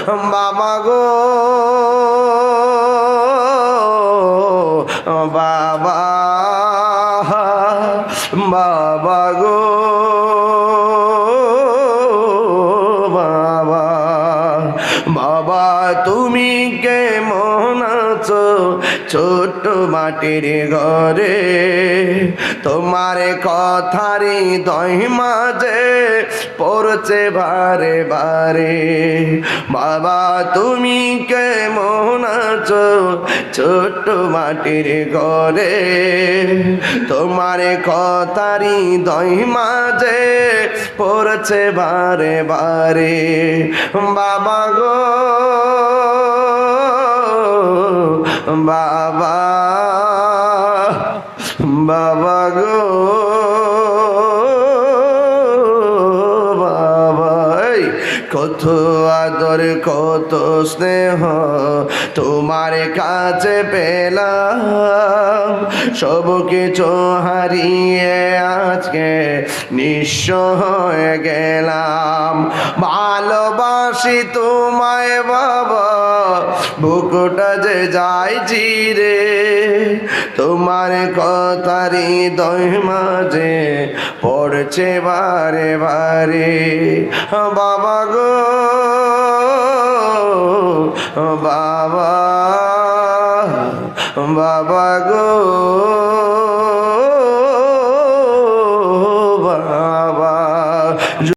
বাবা গো বাবা বাবা গো বাবা বাবা তুমি কেমন আছো ছোট্ট মাটির ঘরে তোমার কথারই দহি মাঝে পড়ছে বারে বারে বাবা তুমি কেমন আছো ছোট্ট মাটির ঘরে তোমার কথারই দহি মাঝে পড়ছে বারে বারে বাবা গো বাবা বাবা গো বাবা কত আদর কত স্নেহ তোমার কাছে পেলাম সব কিছু হারিয়ে আজকে নিঃস্ব হয়ে গেলাম ভালোবাসি তোমায় বাবা বুকটা যে যায় চিরে তোমার কথারই দহি মাঝে পড়ছে বারে বারে বাবা গো বাবা বাবা গো